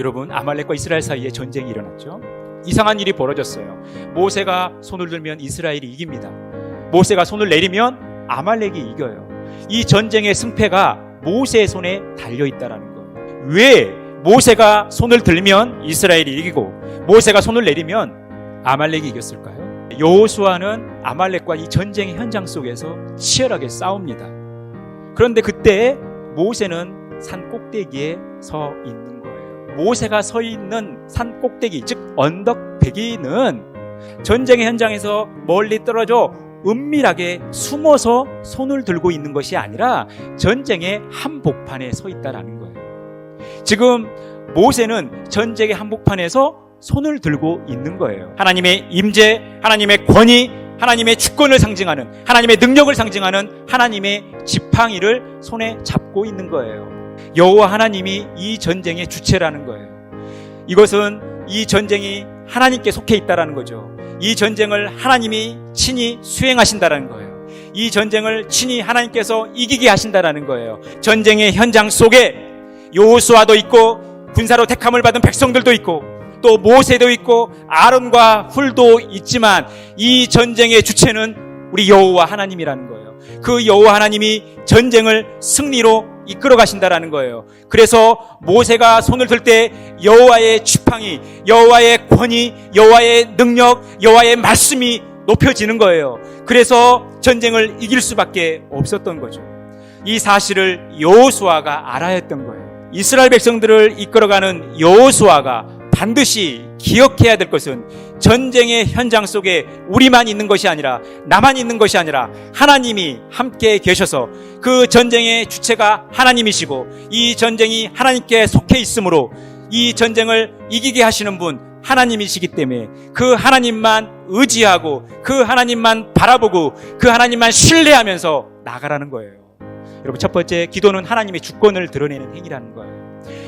여러분, 아말렉과 이스라엘 사이에 전쟁이 일어났죠. 이상한 일이 벌어졌어요. 모세가 손을 들면 이스라엘이 이깁니다. 모세가 손을 내리면 아말렉이 이겨요. 이 전쟁의 승패가 모세의 손에 달려있다라는 거예요. 왜 모세가 손을 들면 이스라엘이 이기고 모세가 손을 내리면 아말렉이 이겼을까요? 여호수아는 아말렉과 이 전쟁의 현장 속에서 치열하게 싸웁니다. 그런데 그때 모세는 산 꼭대기에 서 있는 거예요. 모세가 서 있는 산 꼭대기, 즉 언덕배기는 전쟁의 현장에서 멀리 떨어져 은밀하게 숨어서 손을 들고 있는 것이 아니라 전쟁의 한복판에 서 있다라는 거예요. 지금 모세는 전쟁의 한복판에서 손을 들고 있는 거예요. 하나님의 임재, 하나님의 권위, 하나님의 주권을 상징하는, 하나님의 능력을 상징하는 하나님의 지팡이를 손에 잡고 있는 거예요. 여호와 하나님이 이 전쟁의 주체라는 거예요. 이것은 이 전쟁이 하나님께 속해 있다라는 거죠. 이 전쟁을 하나님이 친히 수행하신다라는 거예요. 이 전쟁을 친히 하나님께서 이기게 하신다라는 거예요. 전쟁의 현장 속에 여호수아도 있고 군사로 택함을 받은 백성들도 있고 또 모세도 있고 아론과 훌도 있지만 이 전쟁의 주체는 우리 여호와 하나님이라는 거예요. 그 여호와 하나님이 전쟁을 승리로 이끌어 가신다라는 거예요. 그래서 모세가 손을 들 때 여호와의 지팡이, 여호와의 권위, 여호와의 능력, 여호와의 말씀이 높여지는 거예요. 그래서 전쟁을 이길 수밖에 없었던 거죠. 이 사실을 여호수아가 알아야 했던 거예요. 이스라엘 백성들을 이끌어가는 여호수아가 반드시 기억해야 될 것은 전쟁의 현장 속에 우리만 있는 것이 아니라 나만 있는 것이 아니라 하나님이 함께 계셔서 그 전쟁의 주체가 하나님이시고 이 전쟁이 하나님께 속해 있으므로 이 전쟁을 이기게 하시는 분 하나님이시기 때문에 그 하나님만 의지하고 그 하나님만 바라보고 그 하나님만 신뢰하면서 나가라는 거예요. 여러분, 첫 번째, 기도는 하나님의 주권을 드러내는 행위라는 거예요.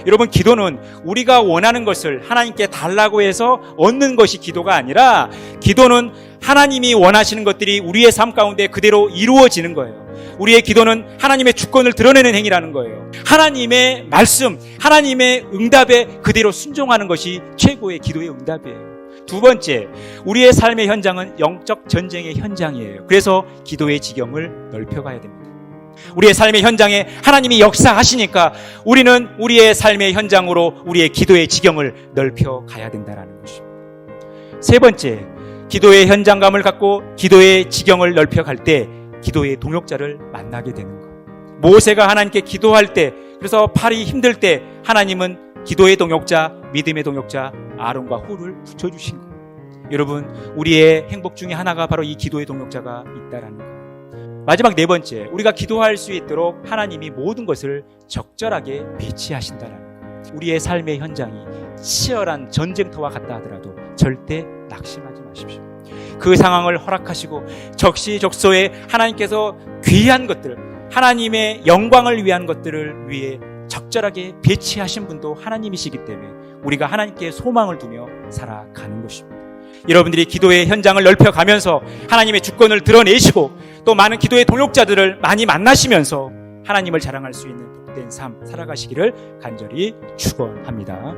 여러분, 기도는 우리가 원하는 것을 하나님께 달라고 해서 얻는 것이 기도가 아니라 기도는 하나님이 원하시는 것들이 우리의 삶 가운데 그대로 이루어지는 거예요. 우리의 기도는 하나님의 주권을 드러내는 행위라는 거예요. 하나님의 말씀, 하나님의 응답에 그대로 순종하는 것이 최고의 기도의 응답이에요. 두 번째, 우리의 삶의 현장은 영적 전쟁의 현장이에요. 그래서 기도의 지경을 넓혀가야 됩니다. 우리의 삶의 현장에 하나님이 역사하시니까 우리는 우리의 삶의 현장으로 우리의 기도의 지경을 넓혀 가야 된다는 것입니다. 세 번째, 기도의 현장감을 갖고 기도의 지경을 넓혀 갈 때 기도의 동역자를 만나게 되는 것. 모세가 하나님께 기도할 때, 그래서 팔이 힘들 때 하나님은 기도의 동역자, 믿음의 동역자 아론과 훌을 붙여주신 거예요. 여러분, 우리의 행복 중에 하나가 바로 이 기도의 동역자가 있다는 거예요. 마지막 네 번째, 우리가 기도할 수 있도록 하나님이 모든 것을 적절하게 배치하신다는 거예요. 우리의 삶의 현장이 치열한 전쟁터와 같다 하더라도 절대 낙심하지 마십시오. 그 상황을 허락하시고 적시적소에 하나님께서 귀한 것들, 하나님의 영광을 위한 것들을 위해 적절하게 배치하신 분도 하나님이시기 때문에 우리가 하나님께 소망을 두며 살아가는 것입니다. 여러분들이 기도의 현장을 넓혀가면서 하나님의 주권을 드러내시고 또 많은 기도의 동역자들을 많이 만나시면서 하나님을 자랑할 수 있는 복된 삶 살아가시기를 간절히 축원합니다.